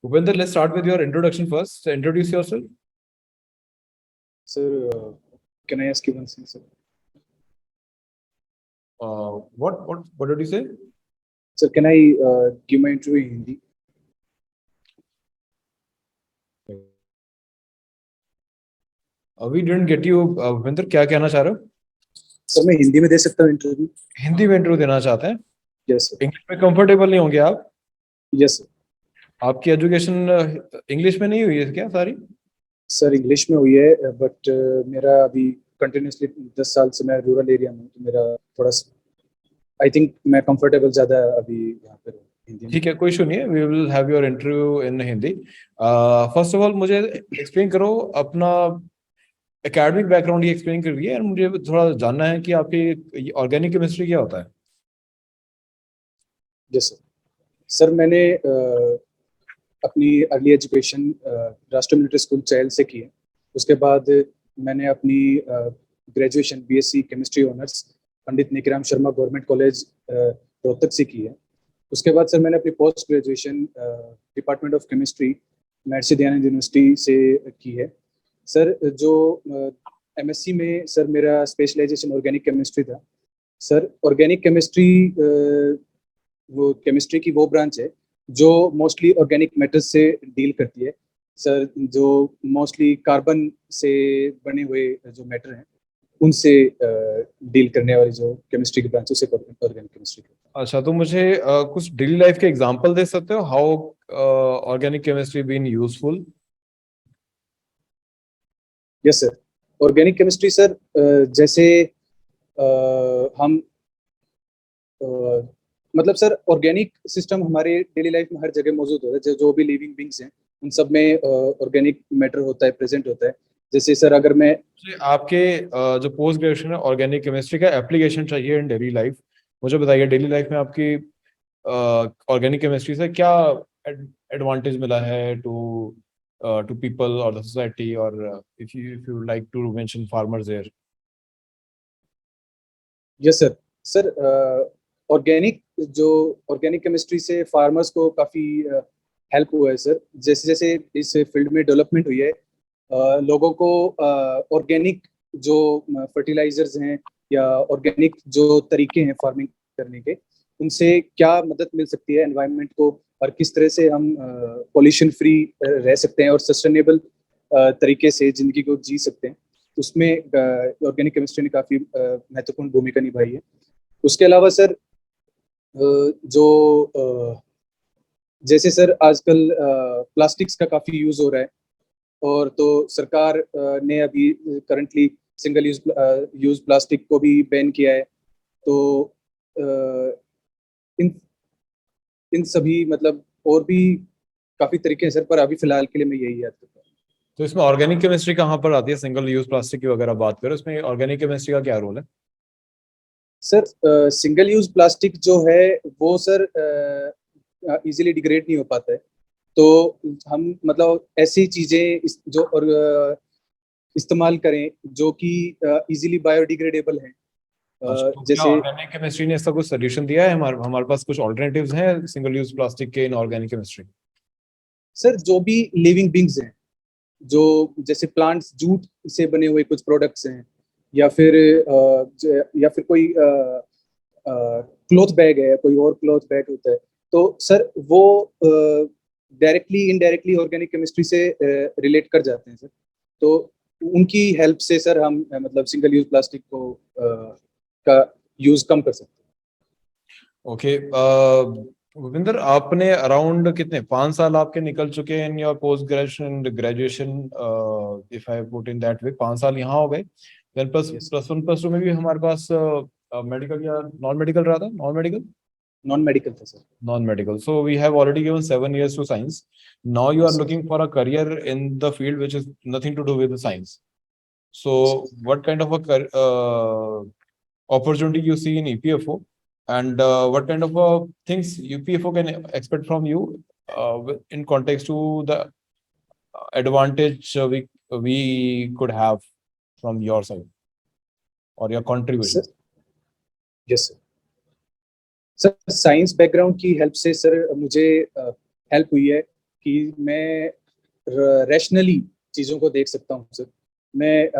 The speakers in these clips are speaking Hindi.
Bhupinder, let's start with your introduction first. Introduce yourself. Sir, can I ask you one thing, sir? What did you say? Sir, can I give my interview in Hindi? We didn't get you, Bhupinder. क्या कहना चाह रहे हो? सर मैं हिंदी में दे सकता हूँ इंटरव्यू? हिंदी में इंटरव्यू देना चाहते हैं? Yes sir. इंग्लिश में कंफर्टेबल नहीं होंगे आप? Yes sir. आपकी एजुकेशन इंग्लिश में नहीं हुई है क्या सारी? सर इंग्लिश में हुई है, बट मेरा अभी कंटिन्यूसली 10 साल से मैं रूरल एरिया में हूँ, तो मेरा थोड़ा आई थिंक मैं कंफर्टेबल ज़्यादा अभी यहाँ पे हूँ हिंदी में। ठीक है, कोई इशू नहीं है. We will have your interview in Hindi. First of all मुझे एक्सप्लेन करो अपना एकेडमिक बैकग्राउंड. ये एक्सप्लेन करिए और मुझे थोड़ा जानना है कि आपकी ऑर्गेनिक केमिस्ट्री क्या होता है. Yes sir. सर मैंने अपनी अर्ली एजुकेशन राष्ट्रीय मिलिट्री स्कूल चैल से की है। उसके बाद मैंने अपनी ग्रेजुएशन बीएससी केमिस्ट्री ऑनर्स पंडित निकिराम शर्मा गवर्नमेंट कॉलेज रोहतक से की है। उसके बाद सर मैंने अपनी post graduation department of chemistry Maharshi Dayanand university से की है। सर जो एमएससी में सर मेरा स्पेशलाइजेशन ऑर्गेनिक केमिस्ट्री था। सर ऑर्गेनिक केमिस्ट्री वो केमिस्ट्री की वो ब्रांच है जो मोस्टली ऑर्गेनिक मैटर्स से डील करती है। सर जो मोस्टली कार्बन से बने हुए जो मैटर हैं उनसे डील करने वाली जो केमिस्ट्री की ब्रांच है उसे ऑर्गेनिक केमिस्ट्री। अच्छा, तो मुझे कुछ डेली लाइफ के एग्जांपल दे सकते हो how organic chemistry been useful? Yes sir. Organic chemistry sir जैसे हम मतलब सर ऑर्गेनिक सिस्टम हमारे डेली लाइफ में हर जगह मौजूद होता है। जो भी लिविंग बींग्स हैं उन सब में ऑर्गेनिक मैटर होता है, प्रेजेंट होता है। जैसे सर अगर मैं आपके जो पोस्ट ग्रेजुएशन है ऑर्गेनिक केमिस्ट्री का एप्लीकेशन चाहिए इन डेली लाइफ, मुझे बताइए डेली लाइफ में आपकी ऑर्गेनिक केमिस्ट्री से क्या एडवांटेज मिला है टू पीपल और द सोसाइटी, और if you like to mention farmers there. Yes sir. Sir organic chemistry से फार्मर्स को काफ़ी हेल्प हुआ है सर। जैसे जैसे इस फील्ड में डेवलपमेंट हुई है, लोगों को ऑर्गेनिक जो फर्टिलाइजर्स हैं या ऑर्गेनिक जो तरीके हैं फार्मिंग करने के, उनसे क्या मदद मिल सकती है एनवायरनमेंट को, और किस तरह से हम पॉल्यूशन फ्री रह सकते हैं और सस्टेनेबल तरीके से ज़िंदगी को जी सकते हैं। उसमें ऑर्गेनिक केमिस्ट्री ने काफ़ी महत्वपूर्ण भूमिका निभाई है। उसके अलावा सर जो जैसे सर आजकल प्लास्टिक्स का काफ़ी यूज़ हो रहा है, और तो सरकार ने अभी करंटली सिंगल यूज प्लास्टिक को भी बैन किया है। तो इन इन सभी मतलब और भी काफ़ी तरीके हैं सर, पर अभी फिलहाल के लिए मैं यही याद करता हूँ। तो इसमें ऑर्गेनिक केमिस्ट्री कहाँ पर आती है? सिंगल यूज प्लास्टिक की वगैरह बात करो, इसमें ऑर्गेनिक केमिस्ट्री का क्या रोल है? सर सिंगल यूज प्लास्टिक जो है वो सर इजीली डिग्रेड नहीं हो पाता है। तो हम मतलब ऐसी चीजें जो और इस्तेमाल करें जो कि इजीली बायोडिग्रेडेबल हैं। अच्छा, तो क्या जैसे ऑर्गेनिक केमिस्ट्री ने इसका कुछ सोल्यूशन दिया है? हमारे हमारे पास कुछ ऑल्टरनेटिव्स हैं सिंगल यूज प्लास्टिक के इन ऑर्गेनिक केमिस्ट्री? सर जो भी लिविंग बींग्स हैं, जो जैसे प्लांट्स जूट से बने हुए कुछ प्रोडक्ट्स हैं, या फिर कोई क्लॉथ बैग है, कोई और क्लॉथ बैग होता है, तो सर वो डायरेक्टली इनडायरेक्टली ऑर्गेनिक केमिस्ट्री से रिलेट कर जाते हैं सर। तो उनकी हेल्प से सर हम मतलब सिंगल यूज प्लास्टिक को का यूज कम कर सकते हैं। ओके, भूपिंदर, आपने अराउंड कितने 5 साल आपके निकल चुके हैं in your post graduation graduation, if I put in that way 5 साल यहाँ हो गए. Then plus Yes. Plus one plus two में भी हमारे पास मेडिकल या नॉन मेडिकल रहा था? Non medical. नॉन मेडिकल था sir. Non-medical. So we have already given 7 years to science. Now you are Yes, sir. looking for a career in the field which is nothing to do with the science. So what kind of a opportunity you see in EPFO, and what kind of things UPFO can expect from you in context to the advantage we could have from your side or your contribution? Yes sir. Science background की हेल्प से सर मुझे हेल्प हुई है कि मैं रैशनली चीज़ों को देख सकता हूँ सर। मैं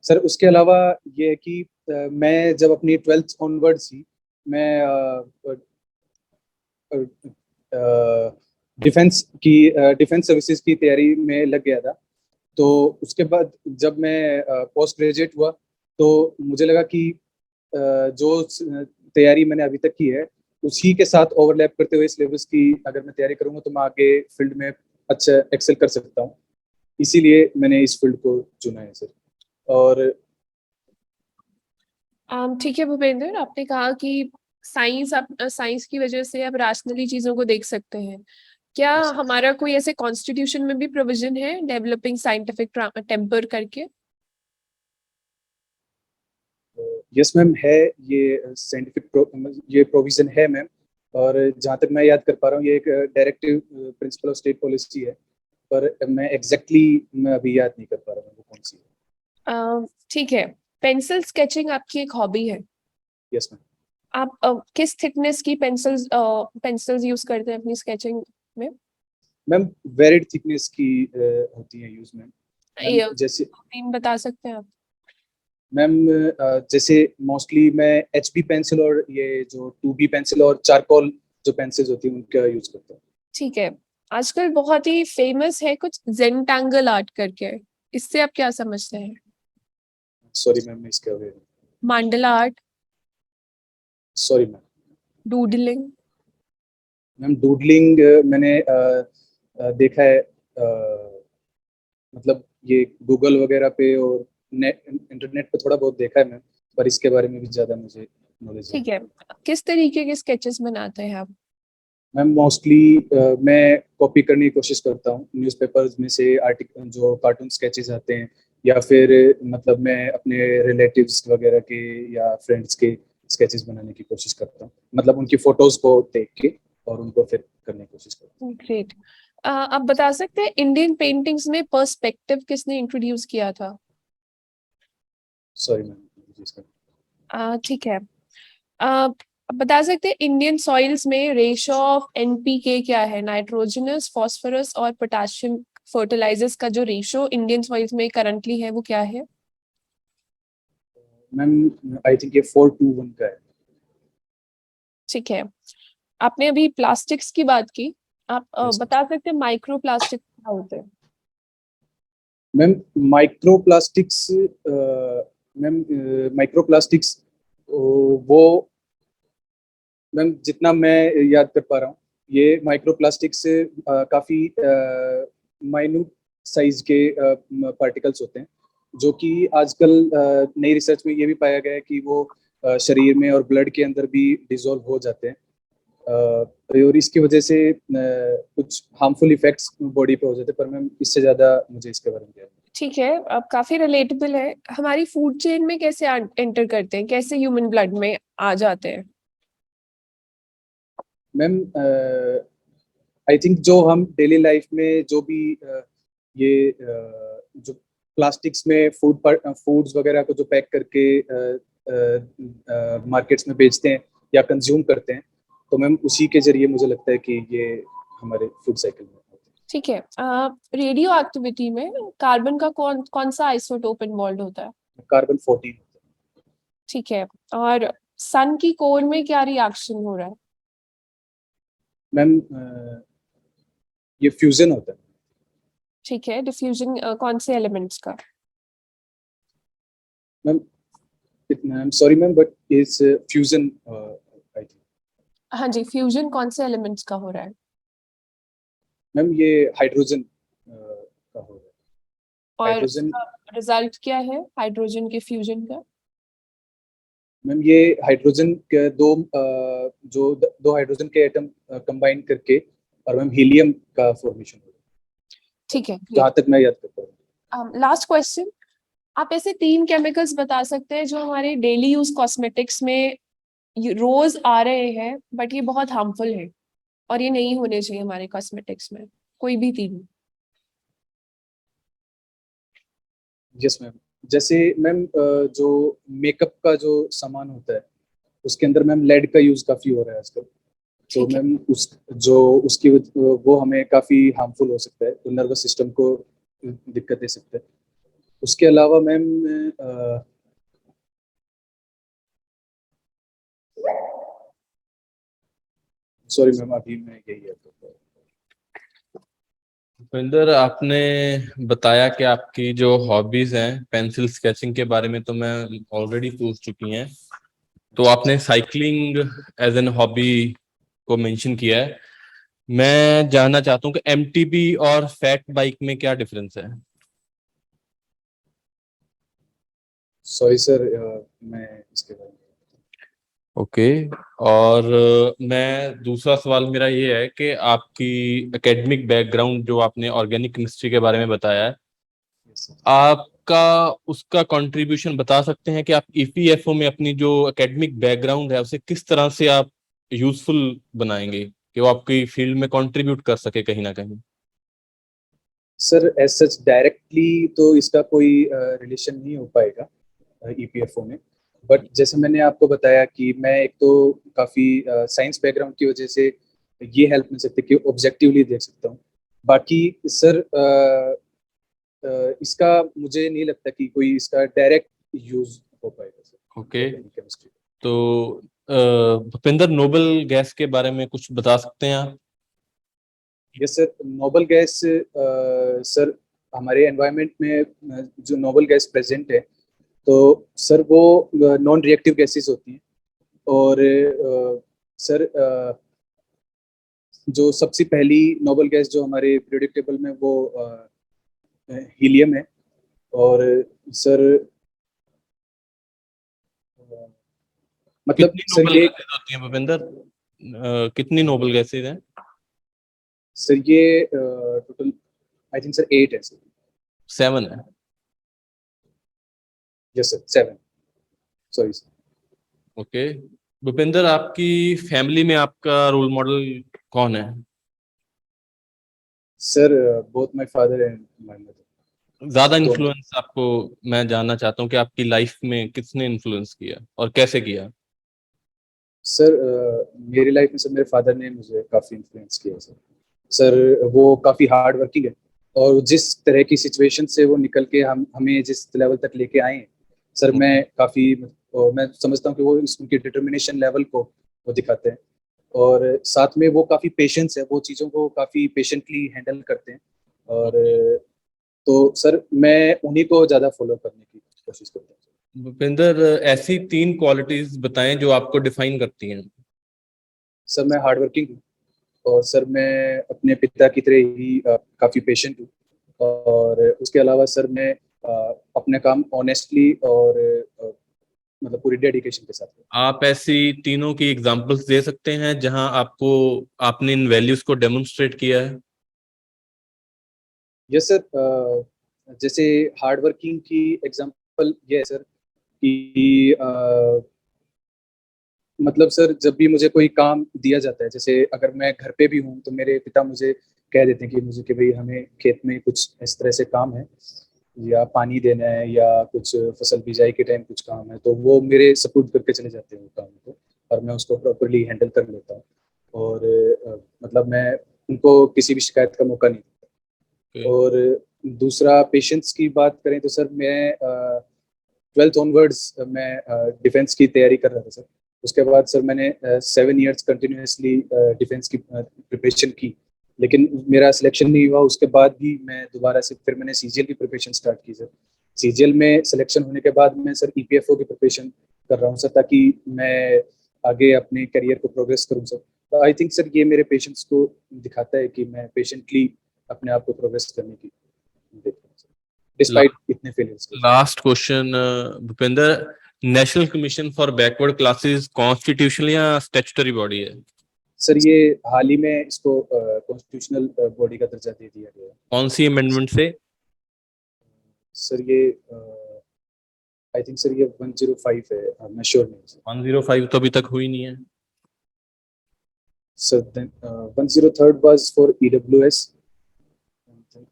सर उसके अलावा ये है कि मैं जब अपनी 12th ऑनवर्ड्स ही मैं डिफेंस सर्विसेज की तैयारी में लग गया था। तो उसके बाद जब मैं पोस्ट ग्रेजुएट हुआ तो मुझे लगा कि जो तैयारी मैंने अभी तक की है उसी के साथ ओवरलैप करते हुए सिलेबस की अगर मैं तैयारी करूंगा तो मैं आगे फील्ड में अच्छा एक्सेल कर सकता हूँ। इसीलिए मैंने इस फील्ड को चुना है सर। और ठीक है भूपेंद्र, आपने कहा कि साइंस की वजह से आप रैशनली चीजों को देख सकते हैं। क्या हमारा कोई ऐसे कॉन्स्टिट्यूशन में भी प्रोविजन है डेवलपिंग साइंटिफिक टेम्पर करके? यस मैम है, ये साइंटिफिक ये प्रोविजन है मैम। और जहाँ तक मैं याद कर पा रहा हूँ ये एक directive principle of state policy है, पर मैं मैं अभी याद नहीं कर पा रहा हूँ वो कौन सी है। ठीक है। पेंसिल स्केचिंग आपकी एक हॉबी है। Yes ma'am. आप किस थिकनेस की पेंसिल्स यूज करते हैं अपनी स्केचिंग में? मैम वेरिड थिकनेस की होती है यूज मैम। ये जैसे तीन बता सकते हैं आप? मैम जैसे मोस्टली मैं HB पेंसिल और ये जो 2B पेंसिल और चारकोल जो पेंसिल्स होती है उनका यूज करता हूँ। ठीक है। आजकल बहुत ही फेमस है कुछ जेंटांगल आर्ट करके, इससे आप क्या समझते हैं? सॉरी मैम, मैं इसके अवेयर हूँ। मांडला art, sorry ma'am. Doodling? Ma'am doodling मैंने देखा है, मतलब ये गूगल वगैरह पे और इंटरनेट पे थोड़ा बहुत देखा है मैम, पर इसके बारे में भी ज्यादा मुझे नॉलेज है। ठीक है। किस तरीके के स्केचेस बनाते हैं आप? मैम मोस्टली मैं कॉपी करने की कोशिश करता हूँ न्यूज़पेपर्स में से आर्टिकल जो कार्टून स्केचेस आते हैं, या फिर मतलब मैं अपने रिलेटिव्स वगैरह के या फ्रेंड्स के स्केचेस बनाने की कोशिश करता हूँ, मतलब उनकी फोटोज को देख के और उनको फिर करने की कोशिश करता हूँ। ग्रेट। आप बता सकते हैं इंडियन पेंटिंग्स में पर्सपेक्टिव किसने इंट्रोड्यूस किया था? Sorry ma'am. ठीक है। आप बता सकते हैं इंडियन सॉइल्स में रेशो ऑफ NPK क्या है? नाइट्रोजनस, फास्फोरस और पोटेशियम फर्टिलाइजर्स का जो रेशो इंडियन सॉइल्स में करंटली है वो क्या है? मैम आई थिंक ये 4:1 का है। ठीक है। आपने अभी प्लास्टिक्स की बात की। आप Yes, बता सकते हैं माइक्रो प्लास्टिक क्या होते हैं? Ma'am micro plastics ma'am micro plastics वो मैम जितना मैं याद कर पा रहा हूँ ये माइक्रो प्लास्टिक्स काफी माइन्यूट साइज के पार्टिकल्स होते हैं, जो कि आजकल नई रिसर्च में ये भी पाया गया है कि वो शरीर में और ब्लड के अंदर भी डिसॉल्व हो जाते हैं। और इसकी वजह से कुछ हार्मफुल इफेक्ट्स बॉडी पे हो जाते हैं, पर मैम इससे ज्यादा मुझे इसके बारे में याद नहीं। ठीक है। अब काफी रिलेटेबल है। हमारी फूड चेन में कैसे एंटर करते हैं, कैसे ह्यूमन ब्लड में आ जाते हैं? मैम आई थिंक जो हम डेली लाइफ में जो भी ये जो प्लास्टिक्स में फूड्स वगैरह को जो पैक करके मार्केट्स में बेचते हैं या कंज्यूम करते हैं, तो मैम उसी के जरिए मुझे लगता है कि ये हमारे फूड साइकिल में होते ठीक है। रेडियो एक्टिविटी में कार्बन का कौन कौन सा आइसोटोप इन्वॉल्व होता है? हैं। कार्बन 14 ठीक है। और सन की कोर में क्या रिएक्शन हो रहा है? मैम ये फ्यूजन होता है। ठीक है। डिफ्यूजन कौन से एलिमेंट्स का? मैम इतना I am sorry ma'am, but it's fusion I think. हाँ जी, फ्यूजन कौन से एलिमेंट्स का हो रहा है? मैम ये हाइड्रोजन का हो रहा है। और हाइड्रोजन रिजल्ट क्या है हाइड्रोजन के फ्यूजन का? मैम ये हाइड्रोजन के दो हाइड्रोजन के एटम कंबाइन करके और मैम हीलियम का फॉर्मेशन हो रहा है, ठीक है, जहाँ ग्रेट। तक मैं याद कर पा रहा हूँ। Last question. आप ऐसे 3 केमिकल्स बता सकते हैं जो हमारे डेली यूज कॉस्मेटिक्स में रोज आ रहे हैं बट ये बहुत हार्मफुल है और ये नहीं होने चाहिए हमारे कॉस्मेटिक्स में? कोई भी 3। यस मैम, जैसे मैम जो मेकअप का जो सामान होता है उसके अंदर मैम लेड का यूज काफी हो रहा है आजकल। तो ठीक है। मैम वो हमें काफ़ी हार्मफुल हो सकता है, तो नर्वस सिस्टम को दिक्कत दे सकता है। उसके अलावा मैम सॉरी मैम, अभी मैं यही है तो। भूपेंद्र, आपने बताया कि आपकी जो हॉबीज हैं पेंसिल स्केचिंग के बारे में तो मैं ऑलरेडी पूछ चुकी हैं। तो आपने साइकिलिंग एज एन हॉबी को मेंशन किया है। मैं जानना चाहता हूँ कि एमटीबी और फैट बाइक में क्या डिफरेंस है। सॉरी सर, मैं इसके बारे में। ओके। और मैं दूसरा सवाल मेरा ये है कि आपकी एकेडमिक बैकग्राउंड जो आपने ऑर्गेनिक केमिस्ट्री के बारे में बताया है, Yes, sir. आपका उसका कंट्रीब्यूशन बता सकते हैं कि आप ईपीएफओ में अपनी जो एकेडमिक बैकग्राउंड है उसे किस तरह से आप यूजफुल बनाएंगे कि वो आपकी फील्ड में कंट्रीब्यूट कर सके कहीं ना कहीं। सर एज सच डायरेक्टली तो इसका कोई रिलेशन नहीं हो पाएगा ईपीएफओ में, बट जैसे मैंने आपको बताया कि मैं एक तो काफ़ी साइंस बैकग्राउंड की वजह से ये हेल्प मिल सकती है कि ऑब्जेक्टिवली देख सकता हूँ। बाकी सर इसका मुझे नहीं लगता कि कोई इसका डायरेक्ट यूज हो पाएगा सर ओके। केमिस्ट्री। तो भूपेंद्र, नोबेल गैस के बारे में कुछ बता सकते हैं आप। Yes sir, noble gas sir हमारे एनवायरनमेंट में जो नोबल गैस प्रेजेंट है, तो सर वो नॉन रिएक्टिव गैसेस होती हैं। और सर जो सबसे पहली नोबल गैस जो हमारे पीरियोडिक टेबल में वो हीलियम है। और सर मतलब कितनी सर नोबेल ये गैसेज होती हैं भूपेंद्र? कितनी नोबेल गैसेज हैं? सर ये टोटल आई थिंक सर 8 है सर। 7 है। Yes sir 7, sorry sir. Okay. Bhupendra, आपकी फैमिली में आपका रोल मॉडल कौन है? Sir both my father and my mother, ज्यादा दोनों। इन्फ्लुएंस आपको मैं जानना चाहता हूँ कि आपकी लाइफ में किसने इन्फ्लुएंस किया और कैसे किया। सर मेरी लाइफ में सर मेरे फादर ने मुझे काफ़ी इन्फ्लुएंस किया सर। सर वो काफ़ी हार्ड वर्किंग है, और जिस तरह की सिचुएशन से वो निकल के हमें जिस लेवल तक लेके आए हैं सर, मैं समझता हूँ कि वो उनकी डिटर्मिनेशन लेवल को वो दिखाते हैं। और साथ में वो काफ़ी पेशेंस है, वो चीज़ों को काफ़ी पेशेंटली हैंडल करते हैं। और तो सर मैं उन्हीं को ज़्यादा फॉलो करने की कोशिश करता हूँ। भूपेंद्र, ऐसी 3 क्वालिटीज बताएं जो आपको डिफाइन करती हैं। सर मैं हार्ड वर्किंग हूँ, और सर मैं अपने पिता की तरह ही काफ़ी पेशेंट हूँ। और उसके अलावा सर मैं अपने काम ऑनेस्टली और मतलब पूरी डेडिकेशन के साथ करता आप ऐसी तीनों की एग्जांपल्स दे सकते हैं जहां आपने इन वैल्यूज को डेमोन्स्ट्रेट किया है। हूँ। यस सर, जैसे हार्ड वर्किंग की एग्जांपल ये है सर कि मतलब सर जब भी मुझे कोई काम दिया जाता है, जैसे अगर मैं घर पे भी हूँ तो मेरे पिता मुझे कह देते हैं कि भाई हमें खेत में कुछ इस तरह से काम है, या पानी देना है, या कुछ फसल बिजाई के टाइम कुछ काम है, तो वो मेरे सपोर्ट करके चले जाते हैं वो काम को, और मैं उसको प्रॉपरली हैंडल कर लेता हूँ। और मतलब मैं उनको किसी भी शिकायत का मौका नहीं देता। Okay. और दूसरा पेशेंस की बात करें तो सर मैं 12th ऑनवर्ड्स मैं डिफेंस की तैयारी कर रहा था सर। उसके बाद सर मैंने 7 ईयर्स कंटिन्यूसली डिफेंस की प्रिपरेशन की, लेकिन मेरा सिलेक्शन नहीं हुआ। उसके बाद भी मैं दोबारा से फिर मैंने सीजीएल की प्रिपरेशन स्टार्ट की सर। सीजीएल में सिलेक्शन होने के बाद मैं सर ईपीएफओ की प्रिपरेशन कर रहा हूँ सर, ताकि मैं आगे अपने करियर को प्रोग्रेस करूँ सर। तो आई थिंक सर ये मेरे पेशेंट्स को दिखाता है कि मैं पेशेंटली अपने आप को प्रोग्रेस करने की देखता हूँ सर, डिस्पाइट इतने फेलियर्स के। Last question Bhupendra, national commission for backward classes constitutional या स्टैट्यूटरी बॉडी है? सर ये हाल ही में इसको कॉन्स्टिट्यूशनल बॉडी का दर्जा दे दिया गया है। कौन सी अमेंडमेंट से? सर ये आई थिंक सर ये 105 है, मैं श्योर नहीं हूँ 105 तो अभी तक हुई नहीं है। Sir. Then 103 was for EWS,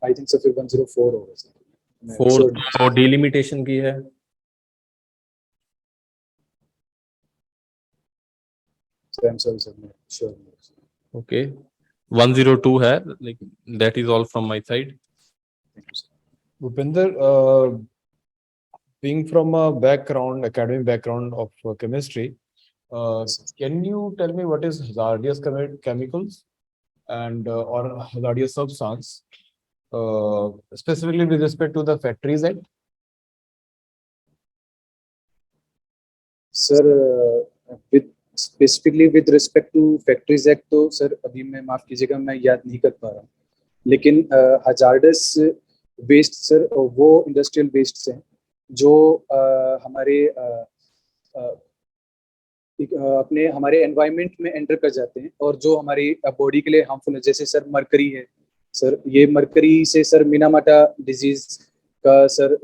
I think sir फिर 104 होगा सर, मैं 4 श्योर नहीं तो डिलिमिटेशन की है। Sir. I am sorry sir, मैं श्योर। Okay, 102 है, like that is all from my side. Thank you sir. Bhupinder, being from a background, academic background of chemistry, can you tell me what is hazardous chemicals and or hazardous substance, specifically with respect to the Factories Act? Sir with specifically with respect to factories act तो सर अभी मैं माफ कीजिएगा मैं याद नहीं कर पा रहा हूँ, लेकिन हजार्डस वेस्ट सर वो इंडस्ट्रियल वेस्ट हैं जो हमारे अपने हमारे एनवायरनमेंट में एंटर कर जाते हैं और जो हमारी बॉडी के लिए हार्मफुल है, जैसे सर मरकरी है सर, ये मरकरी से सर मिनामाटा डिजीज का सर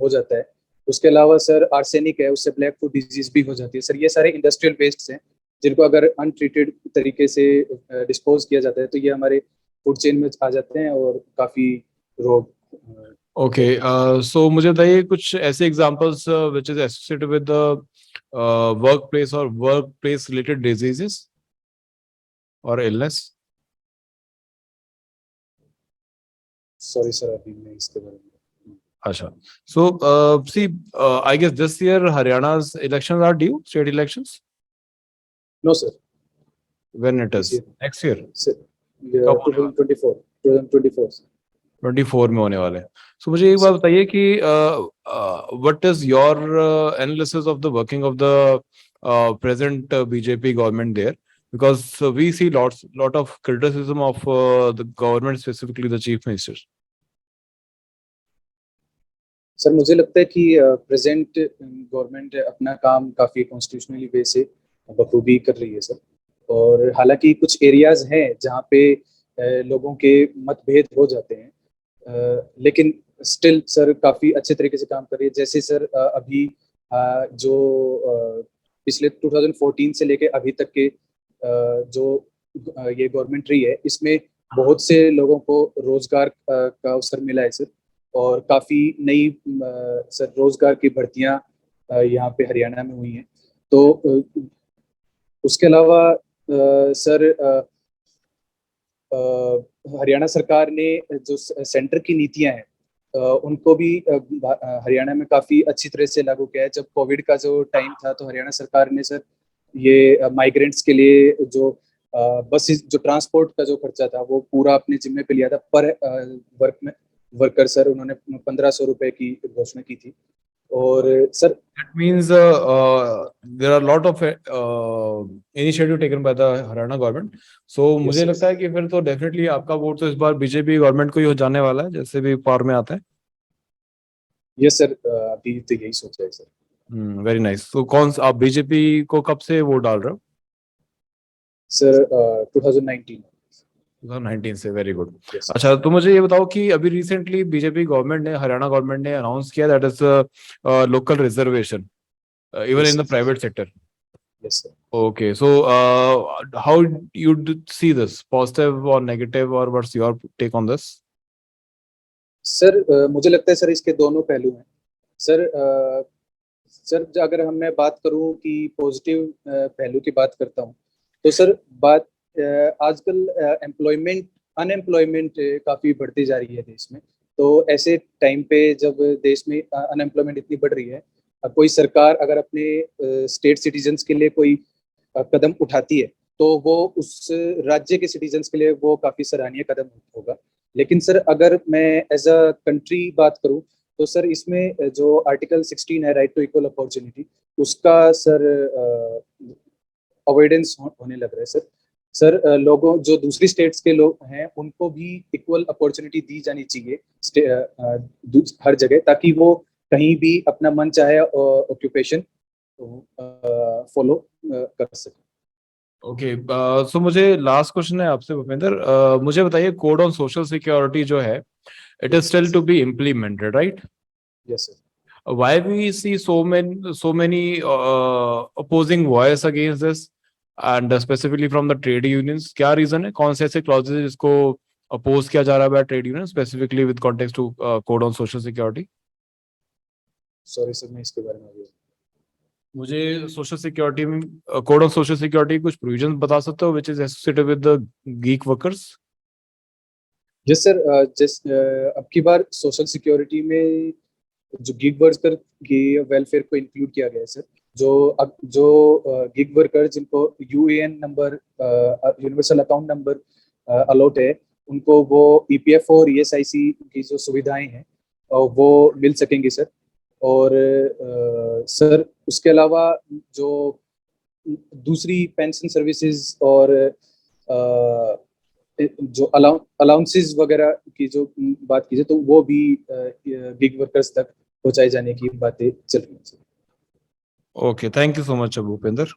हो जाता है। उसके अलावा सर आर्सेनिक है, उससे ब्लैक फूड डिजीज भी हो जाती है सर। ये सारे इंडस्ट्रियल वेस्ट हैं जिनको अगर अनट्रीटेड तरीके से डिस्पोज किया जाता है तो ये हमारे फूड चेन में आ जाते हैं और काफी रोग। Okay, so मुझे बताइए कुछ ऐसे examples which is associated with the workplace or workplace related diseases or illness. Sorry sir अभी मैं इसके बारे में। Asha. So, see, I guess this year Haryana's elections are due, state elections. No sir, When it This is? year. Next year, sir कब होने वाला? 2024 24 में होने वाले हैं। So मुझे एक बात बताइए कि what is your analysis of the working of the present BJP government there? Because we see lot of criticism of the government, specifically the chief minister. Sir मुझे लगता है कि प्रेजेंट गवर्नमेंट अपना काम काफी कॉन्स्टिट्यूशनली वे से बखूबी कर रही है सर। और हालांकि कुछ एरियाज हैं जहाँ पे लोगों के मतभेद हो जाते हैं, लेकिन स्टिल सर काफी अच्छे तरीके से काम कर रही है। जैसे सर अभी जो पिछले 2014 से लेके अभी तक के जो ये गवर्नमेंट रही है, इसमें बहुत से लोगों को रोजगार का अवसर मिला है सर, और काफी नई सर रोजगार की भर्तियां यहाँ पे हरियाणा में हुई हैं। तो उसके अलावा सर हरियाणा सरकार ने जो सेंटर की नीतियां हैं उनको भी हरियाणा में काफी अच्छी तरह से लागू किया है। जब कोविड का जो टाइम था तो हरियाणा सरकार ने सर ये माइग्रेंट्स के लिए जो बसेस, जो ट्रांसपोर्ट का जो खर्चा था वो पूरा अपने जिम्मे पे लिया था। पर वर्कर सर उन्होंने 1500 रुपए की घोषणा की थी। और sir That means there are a lot of initiative taken by the Haryana government. So मुझे yes. लगता है कि फिर तो डेफिनेटली आपका वोट तो इस बार बीजेपी गवर्नमेंट को ही हो जाने वाला है, जैसे भी पावर में आता है। यस सर, अभी तो यही सोचा है सर। Very nice. तो आप बीजेपी को कब से वोट डाल रहे हो? सर 2019 से। Very good. yes. अच्छा, तो मुझे ये बताओ कि अभी रिसेंटली बीजेपी गवर्नमेंट ने, हरियाणा गवर्नमेंट ने अनाउंस किया that is local reservation even Yes, in the sir. Private sector. Yes, sir. Okay, so how you see this, positive or negative, or what's your take on this? Sir मुझे लगता है सर इसके दोनों पहलू हैं सर। सर अगर मैं बात करूं कि पॉजिटिव पहलू की बात करता हूं तो सर बात आजकल अनएम्प्लॉयमेंट काफी बढ़ती जा रही है देश में। तो ऐसे टाइम पे जब देश में अनएम्प्लॉयमेंट इतनी बढ़ रही है, कोई सरकार अगर अपने स्टेट सिटीजन्स के लिए कोई कदम उठाती है तो वो उस राज्य के सिटीजन्स के लिए वो काफी सराहनीय कदम होगा। लेकिन सर अगर मैं एज अ कंट्री बात करूं तो सर इसमें जो आर्टिकल 16 है, राइट टू इक्वल अपॉर्चुनिटी, उसका सर अवॉइडेंस होने लग रहा है सर। सर लोगों जो दूसरी स्टेट्स के लोग हैं उनको भी इक्वल अपॉर्चुनिटी दी जानी चाहिए हर जगह, ताकि वो कहीं भी अपना मन चाहे ऑक्यूपेशन फॉलो कर सके। ओके, सो मुझे लास्ट क्वेश्चन है आपसे भूपेंद्र। मुझे बताइए, कोड ऑन सोशल सिक्योरिटी जो है, it is still to be implemented, right? Yes sir. Why we see so many opposing voice against this, and specifically from the trade unions? क्या reason है, कौन से ऐसे clauses जिसको oppose किया जा रहा है trade union, specifically with context to code on social security? Sorry sir, मैं इसके बारे में मुझे सोशल सिक्योरिटी में कोड ऑफ सोशल सिक्योरिटी कुछ प्रोविजन बता सकते हो which is associated with the gig workers? Yes sir, अब की बार सोशल सिक्योरिटी में जो गिग वर्कर की वेलफेयर को इंक्लूड किया गया है सर। जो गिग वर्कर जिनको UAN number, universal account number allot है, उनको वो ईपीएफओ और ईएसआईसी की जो सुविधाएं हैं वो मिल सकेंगी सर। और सर उसके अलावा जो दूसरी पेंशन सर्विसेज और जो अलाउंसेस वगैरह की जो बात कीजिए, तो वो भी गिग वर्कर्स तक पहुंचाए जाने की बातें चल रही हैं। Okay, thank you so much Bhupendra.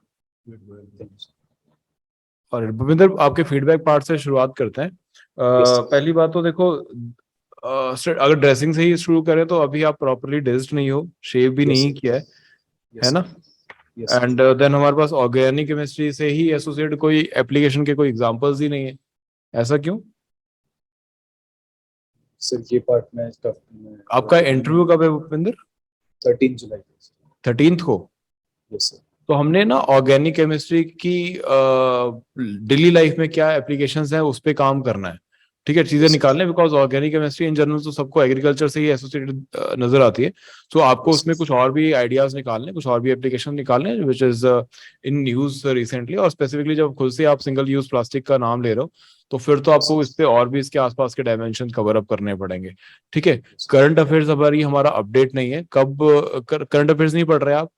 और भूपेंद्र, आपके फीडबैक पार्ट से शुरुआत करते हैं। पहली बात तो देखो, अगर ड्रेसिंग से ही शुरू करें तो अभी आप प्रॉपरली ड्रेस्ड नहीं हो, शेव भी नहीं किया है ना? एंड देन हमारे पास ऑर्गेनिक केमिस्ट्री से ही एसोसिएट कोई एप्लीकेशन के कोई एग्जांपल्स ही नहीं है, ऐसा क्यों? सर ये पार्ट में आपका इंटरव्यू कब है भूपेंद्र? 13 जुलाई 13th को? Yes sir. तो हमने ना ऑर्गेनिक केमिस्ट्री की डेली लाइफ में क्या एप्लीकेशंस हैं उस पे काम करना है, ठीक है, चीजें निकालने, because organic chemistry in general तो सबको एग्रीकल्चर से ही एसोसिएटेड नजर आती है। तो आपको उसमें कुछ और भी आइडियाज निकालने, कुछ और भी एप्लीकेशन निकालने which is in use recently. और स्पेसिफिकली जब खुद से आप सिंगल यूज प्लास्टिक का नाम ले रहे हो तो फिर तो आपको इस पे और भी इसके आसपास के डायमेंशन कवर अप करने पड़ेंगे, ठीक है। करंट अफेयर्स हमारी हमारा अपडेट नहीं है, कब करंट अफेयर्स नहीं पढ़ रहे आप?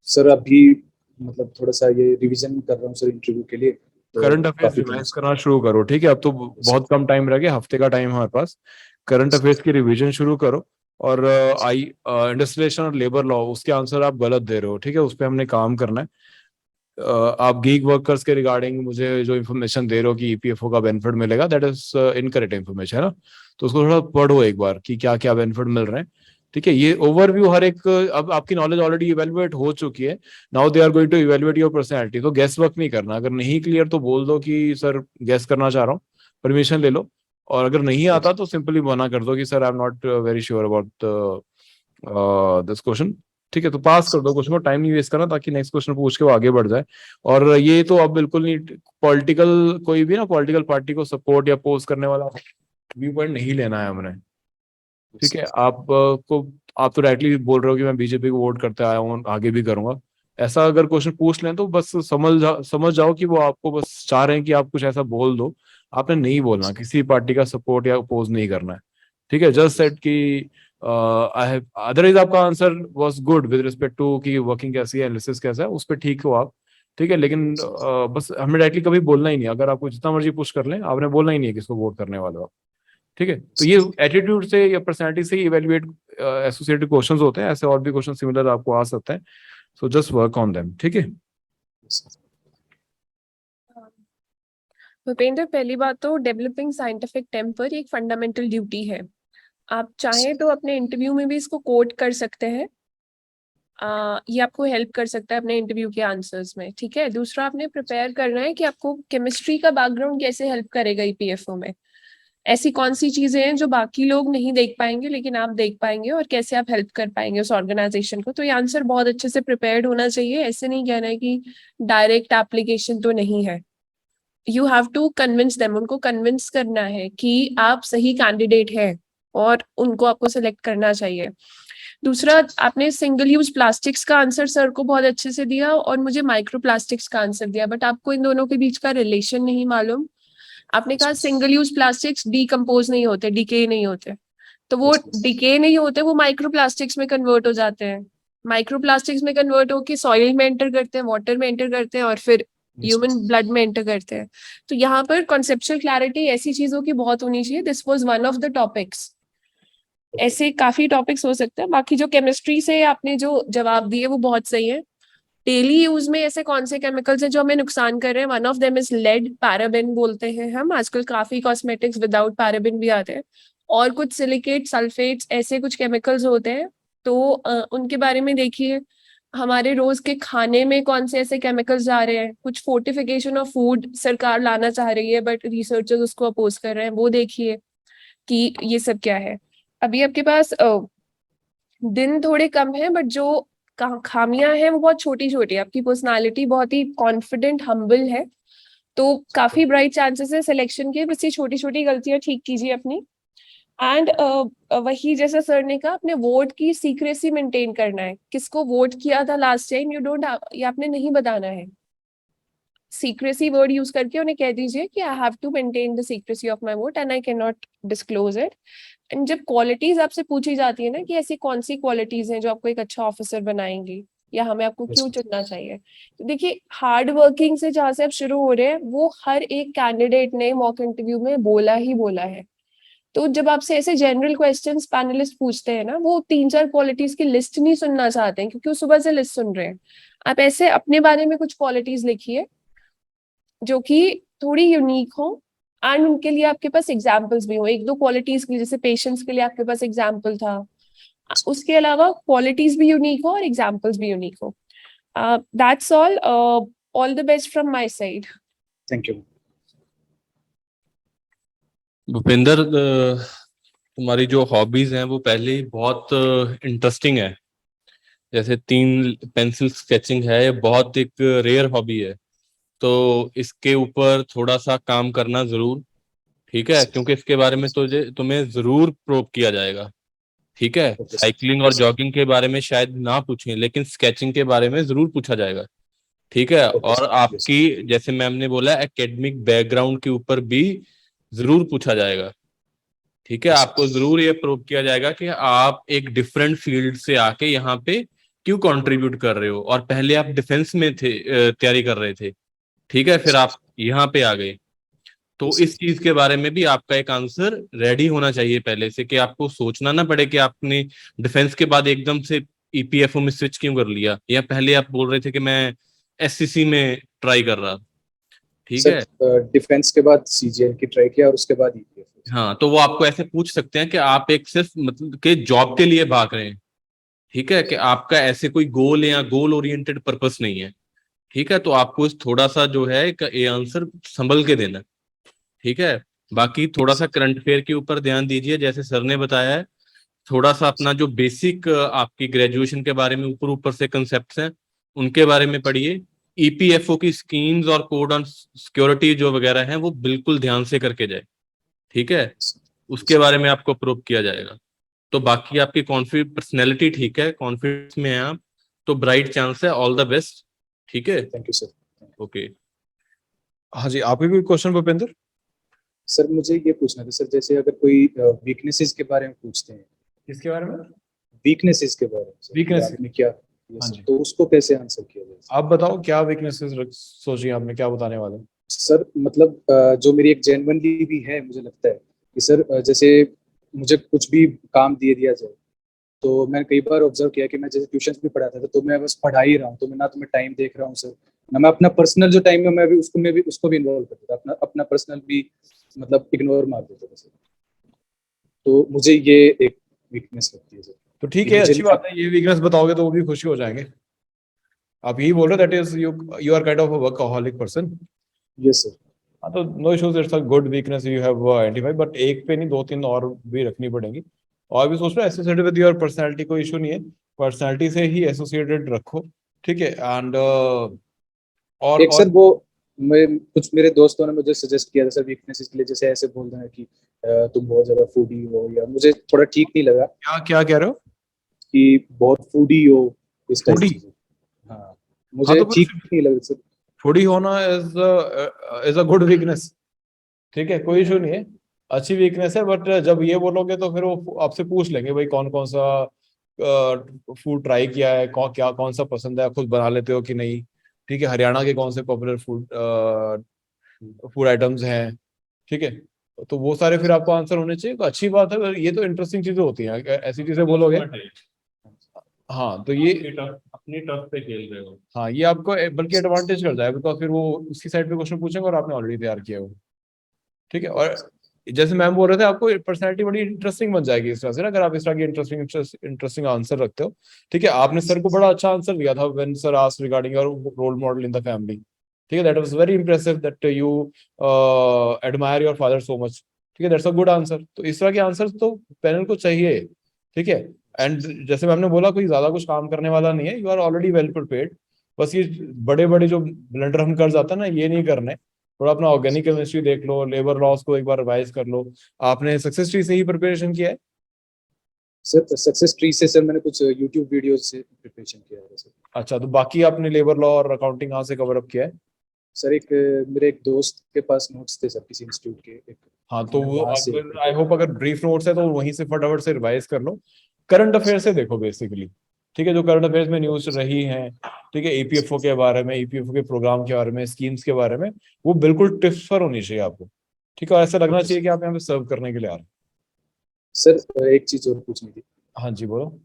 सर अभी मतलब थोड़ा सा ये रिवीजन कर रहा हूँ सर इंटरव्यू के लिए, तो करंट अफेयर्स काफी रिवाइज करना शुरू करो, ठीक है। अब तो बहुत कम टाइम रह गया, हफ्ते का टाइम हमारे पास। करंट अफेयर्स की रिवीजन शुरू करो। और इंडस्ट्रियलाइजेशन और लेबर लॉ, उसके आंसर आप गलत दे रहे हो, ठीक है, उस पर हमने काम करना है। आप गीग वर्कर्स के रिगार्डिंग मुझे जो इन्फॉर्मेशन दे रहे हो कि ईपीएफओ का बेनिफिट मिलेगा, दैट इज इनकरेक्ट इन्फॉर्मेशन, है ना? तो उसको थोड़ा पढ़ो एक बार कि क्या क्या बेनिफिट मिल रहे हैं, ठीक है। ये ओवरव्यू हर एक, अब आपकी नॉलेज ऑलरेडी इवेलुएट हो चुकी है। Now they are going to evaluate your personality. तो गेस वर्क नहीं करना, अगर नहीं क्लियर तो बोल दो कि सर गेस करना चाह रहा हूँ, परमिशन ले लो। और अगर नहीं आता तो सिंपली मना कर दो कि sir I am not very sure about this question, ठीक है। तो पास कर दो क्वेश्चन को, टाइम नहीं वेस्ट करना, ताकि नेक्स्ट क्वेश्चन पूछ के वो आगे बढ़ जाए। और ये तो अब बिल्कुल नहीं पॉलिटिकल, कोई भी ना पॉलिटिकल पार्टी को सपोर्ट या पोज करने वाला व्यू पॉइंट नहीं लेना है हमने, ठीक है। आप तो डायरेक्टली बोल रहे हो कि मैं बीजेपी को वोट करते आया हूँ, आगे भी करूंगा। ऐसा अगर क्वेश्चन पूछ लें तो बस समझ जाओ कि वो आपको बस चाह रहे हैं कि आप कुछ ऐसा बोल दो। आपने नहीं बोलना, किसी पार्टी का सपोर्ट या अपोज नहीं करना है, ठीक है। जस्ट सेट कि आई हैव, अदरवाइज आपका answer was good with respect to कि वर्किंग कैसी है, एनालिसिस कैसा है, उस पर ठीक हो आप, ठीक है। लेकिन बस हमें डायरेक्टली कभी बोलना ही नहीं, अगर आपको जितना मर्जी पुश कर लें, आपने बोलना ही नहीं है किसको वोट करने वाले हो आप, ठीक है। तो ये एटीट्यूड से या पर्सनैलिटी से इवेल्युएट एसोसिएटेड क्वेश्चंस होते हैं, ऐसे और भी क्वेश्चन सिमिलर आपको आ सकते हैं। So just work on them, ठीक है। भूपेंद्र, पहली बात तो डेवलपिंग साइंटिफिक टेम्पर एक फंडामेंटल ड्यूटी है। आप चाहें तो अपने इंटरव्यू में भी इसको कोट कर सकते हैं। ये आपको हेल्प कर सकता है अपने इंटरव्यू के आंसर्स में, ठीक है। दूसरा, आपने प्रिपेयर करना है कि आपको केमिस्ट्री का बैकग्राउंड कैसे हेल्प करेगा ईपीएफओ में। ऐसी कौन सी चीजें हैं जो बाकी लोग नहीं देख पाएंगे लेकिन आप देख पाएंगे, और कैसे आप हेल्प कर पाएंगे उस ऑर्गेनाइजेशन को। तो ये आंसर बहुत अच्छे से प्रिपेयर्ड होना चाहिए। ऐसे नहीं कहना है कि डायरेक्ट एप्लीकेशन तो नहीं है। You have to convince them, उनको कन्विंस करना है कि आप सही कैंडिडेट है और उनको आपको सिलेक्ट करना चाहिए। दूसरा, आपने सिंगल यूज प्लास्टिक्स का आंसर सर को बहुत अच्छे से दिया और मुझे माइक्रो प्लास्टिक्स का आंसर दिया, बट आपको इन दोनों के बीच का रिलेशन नहीं मालूम। आपने कहा सिंगल यूज प्लास्टिक्स डीकम्पोज नहीं होते, डिके नहीं होते, तो वो डिके नहीं होते, वो माइक्रो प्लास्टिक्स में कन्वर्ट हो जाते हैं। माइक्रो प्लास्टिक्स में कन्वर्ट होकर सॉइल में एंटर करते हैं, वाटर में एंटर करते हैं और फिर ह्यूमन ब्लड में एंटर करते हैं। तो यहाँ पर कॉन्सेप्चुअल क्लैरिटी ऐसी चीजों की बहुत होनी चाहिए। This was one of the topics. ऐसे काफी टॉपिक्स हो सकते हैं। बाकी जो केमिस्ट्री से आपने जो जवाब दिए वो बहुत सही है। डेली यूज में ऐसे कौन से केमिकल्स हैं जो हमें नुकसान कर रहे हैं? One of them is lead, paraben बोलते हैं हम। आजकल काफी कॉस्मेटिक्स विदाउट पैराबेन भी आते हैं, और कुछ सिलिकेट, सल्फेट्स, ऐसे कुछ केमिकल्स होते हैं। तो उनके बारे में देखिए। हमारे रोज के खाने में कौन से ऐसे केमिकल्स आ रहे हैं? कुछ फोर्टिफिकेशन ऑफ फूड सरकार लाना चाह रही है बट रिसर्चर्स उसको अपोज कर रहे हैं, वो देखिए कि ये सब क्या है। अभी आपके पास दिन थोड़े कम है, बट जो खामियां हैं वो बहुत छोटी छोटी है। आपकी पर्सनालिटी बहुत ही कॉन्फिडेंट हम्बल है, तो काफी ब्राइट चांसेस है सिलेक्शन के। बस ये छोटी छोटी गलतियां ठीक कीजिए अपनी। एंड वही जैसा सर ने कहा, अपने वोट की सीक्रेसी मेंटेन करना है। किसको वोट किया था लास्ट टाइम, यू डोंट, ये आपने नहीं बताना है। सीक्रेसी वर्ड यूज करके उन्हें कह दीजिए कि I have to maintain the secrecy of my vote and I can not disclose it. And जब क्वालिटीज आपसे पूछी जाती है ना कि ऐसी कौन सी क्वालिटीज हैं जो आपको एक अच्छा ऑफिसर बनाएंगी, या हमें आपको Yes, क्यों sir. चुनना चाहिए, तो देखिए हार्ड वर्किंग से जहां से आप शुरू हो रहे हैं वो हर एक कैंडिडेट ने मॉक इंटरव्यू में बोला ही बोला है। तो जब आपसे ऐसे जनरल क्वेश्चंस पैनलिस्ट पूछते हैं ना, वो 3-4 क्वालिटीज की लिस्ट नहीं सुनना चाहते हैं, क्योंकि वो सुबह से लिस्ट सुन रहे हैं। आप ऐसे अपने बारे में कुछ क्वालिटीज लिखिए जो कि थोड़ी यूनिक हो, एंड उनके लिए आपके पास एग्जाम्पल्स भी हो। 1-2 क्वालिटीज के लिए, जैसे पेशेंस के लिए आपके पास एग्जाम्पल था, उसके अलावा क्वालिटीज भी यूनिक हो और एग्जाम्पल्स भी यूनिक हो। That's all the best from my side. Thank you. Bhupendra, तुम्हारी जो हॉबीज हैं वो पहले ही बहुत इंटरेस्टिंग है। जैसे 3 पेंसिल स्केचिंग है, ये बहुत एक रेयर हॉबी है, तो इसके ऊपर थोड़ा सा काम करना जरूर, ठीक है? क्योंकि इसके बारे में तो तुम्हें जरूर प्रोब किया जाएगा, ठीक है? Okay, sir. साइकिलिंग और Yes, sir. जॉगिंग के बारे में शायद ना पूछें, लेकिन स्केचिंग के बारे में जरूर पूछा जाएगा, ठीक है? Okay, और sir. Yes, sir. आपकी, जैसे मैम ने बोला, एकेडमिक बैकग्राउंड के ऊपर भी जरूर पूछा जाएगा, ठीक है? Yes, sir. आपको जरूर ये प्रूव किया जाएगा कि आप एक डिफरेंट फील्ड से आके यहाँ पे क्यों कंट्रीब्यूट कर रहे हो, और पहले आप डिफेंस में थे, तैयारी कर रहे थे, ठीक है? फिर आप यहाँ पे आ गए, तो Yes, इस चीज के बारे में भी आपका एक आंसर रेडी होना चाहिए पहले से, कि आपको सोचना ना पड़े कि आपने डिफेंस के बाद एकदम से ईपीएफओ में स्विच क्यों कर लिया, या पहले आप बोल रहे थे कि मैं एससीसी में ट्राई कर रहा, ठीक है? सर डिफेंस के बाद सीजीएल की ट्राई किया और उसके बाद ईपीएफ। हाँ, तो वो आपको ऐसे पूछ सकते हैं कि आप एक सिर्फ मतलब के जॉब के लिए भाग रहे हैं, ठीक है? कि आपका ऐसे कोई गोल या गोल ओरिएंटेड पर्पस नहीं है, ठीक है? तो आपको इस थोड़ा सा जो है ये आंसर संभल के देना, ठीक है? बाकी थोड़ा सा करंट अफेयर के ऊपर ध्यान दीजिए, जैसे सर ने बताया है। थोड़ा सा अपना जो बेसिक आपकी ग्रेजुएशन के बारे में ऊपर ऊपर से कंसेप्ट्स हैं, उनके बारे में पढ़िए। ईपीएफओ की स्कीम्स और कोड ऑन सिक्योरिटी जो वगैरह हैं वो बिल्कुल ध्यान से करके जाए, ठीक है? उसके बारे में आपको प्रूव किया जाएगा। तो बाकी आपकी कॉन्फिडेंस, पर्सनैलिटी ठीक है, कॉन्फिडेंस में है आप, तो ब्राइट चांस है, ऑल द बेस्ट, ठीक है? Thank you sir. ओके। हाँ जी, आपके कोई क्वेश्चन भूपेंद्र? सर मुझे ये पूछना था सर, जैसे अगर कोई वीकनेसेस के बारे में पूछते हैं, किसके बारे में? वीकनेसेस के बारे में सर, कि Weaknesses? आपने क्या, हाँ जी। तो उसको कैसे आंसर किया जाए सर? आप बताओ क्या वीकनेसेस सोची आपने, क्या बताने वाले? सर मतलब जो मेरी एक जेन्युइनली भी है, मुझे लगता है कि सर जैसे मुझे कुछ भी काम दिया जाए, तो मैंने कई बार ऑब्जर्व किया कि मैं जैसे ट्यूशंस भी पढ़ाता था, तो मैं बस पढ़ा ही रहा हूँ, तो मैं ना तो मैं टाइम देख रहा हूँ सर, ना मैं अपना पर्सनल जो टाइम है मैं भी उसको भी इन्वॉल्व करता था, अपना पर्सनल भी मतलब इग्नोर मार देता था सर। तो मुझे ये एक वीकनेस लगती है सर। तो ठीक कि है, मुझे अच्छी बात है, ये वीकनेस बताओगे तो वो भी खुशी हो जाएंगे। आप यही बोल रहे that is you are kind of a workaholic person. Yes sir. हाँ, तो no issues, it's a good weakness you have identified, but एक पे नहीं, 2-3 और भी रखनी पड़ेंगी। और भी सोच लो एसोसिएटेड विद योर पर्सनैलिटी, कोई इशू नहीं है, पर्सनैलिटी से ही एसोसिएटेड रखो, ठीक है? एंड एक और सर वो मैं कुछ मेरे दोस्तों ने मुझे सजेस्ट किया था सर वीकनेसेस के लिए, जैसे ऐसे बोल रहे हैं कि तुम बहुत ज्यादा फूडी हो, या मुझे थोड़ा ठीक नहीं लगा क्या क्या कह रहे हो? कि बहुत फूडी हो, इस टाइप फूडी? की चीजें। हाँ, हाँ, मुझे तो ठीक नहीं लगा सर। फूडी होना इज अ गुड वीकनेस, ठीक है, कोई इशू नहीं है, अच्छी वीकनेस है। बट जब ये बोलोगे तो फिर वो आपसे पूछ लेंगे भाई कौन कौन सा फूड ट्राई किया है, कौन सा पसंद है, खुद बना लेते हो कि नहीं, ठीक है? हरियाणा के कौन से पॉपुलर फूड फूड आइटम्स हैं, ठीक है? तो वो सारे फिर आपको आंसर होने चाहिए, तो अच्छी बात है। ये तो इंटरेस्टिंग चीजें होती हैं, अगर ऐसी चीजें बोलोगे। हाँ, तो ये अपनी टर्फ पे खेल रहे हो। हाँ, ये आपको बल्कि एडवांटेज कर जाएगा, बिकॉज फिर वो उसकी साइड पे क्वेश्चन पूछेंगे और आपने ऑलरेडी तैयार किया हो, ठीक है? और जैसे मैम बोल रहे थे, आपको पर्सनैलिटी बड़ी इंटरेस्टिंग बन जाएगी इस तरह से ना, अगर आप इस तरह की इंटरेस्टिंग आंसर रखते हो, ठीक है? आपने सर को बड़ा अच्छा आंसर दिया था when sir asked regarding your role model in the family, ठीक है? That was very impressive that you admire your father so much, ठीक है? That's a good answer. तो इस तरह के आंसर तो पैनल को चाहिए, ठीक है? एंड जैसे मैंने बोला कोई ज्यादा कुछ काम करने वाला नहीं है, you are already well prepared. बस ये बड़े बड़े जो ब्लंडर हम कर जाते हैं ना, ये नहीं करने। थोड़ा अपना ऑर्गेनिक केमिस्ट्री देख लो, लेबर लॉस को एक बार रिवाइज कर लो। आपने सक्सेस ट्री से ही प्रिपरेशन किया है? सर सक्सेस ट्री से सर मैंने कुछ यूट्यूब वीडियोस से प्रिपरेशन किया है सर। अच्छा, तो बाकी आपने लेबर लॉ और अकाउंटिंग कहाँ से कवर अप किया है? सर एक मेरे एक दोस्त के पास नोट्स थे सर, किसी इंस्टीट्यूट के एक। हाँ, तो वो वहाँ से आई होप अगर ब्रीफ नोट्स है तो वहीं से फटाफट से रिवाइज कर लो। करंट अफेयर से देखो बेसिकली, ठीक है, जो करंट अफेयर्स में न्यूज रही है, ठीक है, ईपीएफओ के बारे में, ईपीएफओ के प्रोग्राम के बारे में, स्कीम्स के बारे में, वो बिल्कुल टिप्स पर होनी चाहिए आपको। ठीक है, और ऐसा लगना चाहिए कि आप यहाँ पे सर्व करने के लिए आ रहे हैं। सर एक चीज और पूछनी थी। हाँ जी, बोलो।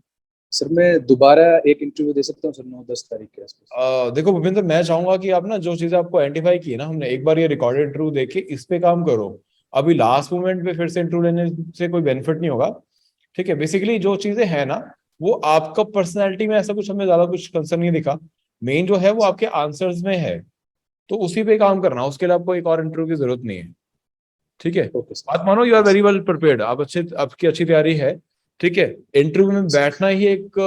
सर मैं दोबारा एक इंटरव्यू दे सकता हूँ सर 9-10 तारीख के आसपास? देखो भूपेंद्र, मैं चाहूंगा कि आप ना जो चीजें आपको आइडेंटिफाई की है ना हमने, एक बार ये रिकॉर्डेड इंटरव्यू देख के इस पे काम करो। अभी लास्ट मोमेंट पे फिर से इंटरव्यू लेने से कोई बेनिफिट नहीं होगा। ठीक है, बेसिकली जो चीजें है ना, वो आपका पर्सनैलिटी में ऐसा कुछ हमें ज्यादा कुछ कंसर्न नहीं दिखा। मेन जो है वो आपके आंसर्स में है, तो उसी पे काम करना, उसके लिए आपको एक और इंटरव्यू की जरूरत नहीं है। ठीक है, ओके सर। बात मानो, you are very well prepared, आप अच्छे, आपकी अच्छी तैयारी है। ठीक है, इंटरव्यू में बैठना ही एक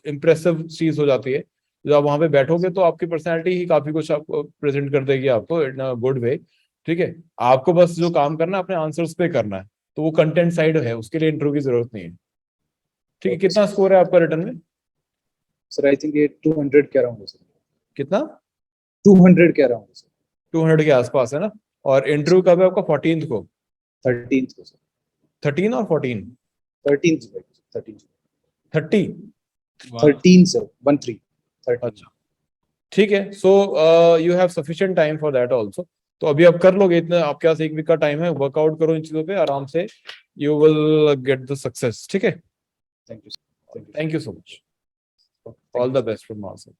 इम्प्रेसिव चीज हो जाती है। जब आप वहां पे बैठोगे तो आपकी पर्सनैलिटी ही काफी कुछ आपको प्रेजेंट कर देगी आपको इन अ गुड वे। ठीक है, आपको बस जो काम करना है अपने आंसर्स पे करना है, तो वो कंटेंट साइड है, उसके लिए इंटरव्यू की जरूरत नहीं है। ठीक है, ओके कितना सर। स्कोर है आपका रिटर्न में? सर आई थिंक ये 200 के अराउंड है सर। कितना? 200 के अराउंड है सर। 200 के आसपास है ना? और इंटरव्यू कब है आपका? 14th को? 13th को सर। 13 और 14? 13th जुलाई 13 30? 13 सर 13 13। अच्छा, ठीक है, so you have sufficient time for that also. तो अभी आप कर लोगे, इतना आपके पास एक वीक का टाइम है, वर्कआउट करो इन चीजों पे आराम से, you will get the success. ठीक है, thank you sir. Thank you so much, Thank all you, the sir. Best from my side.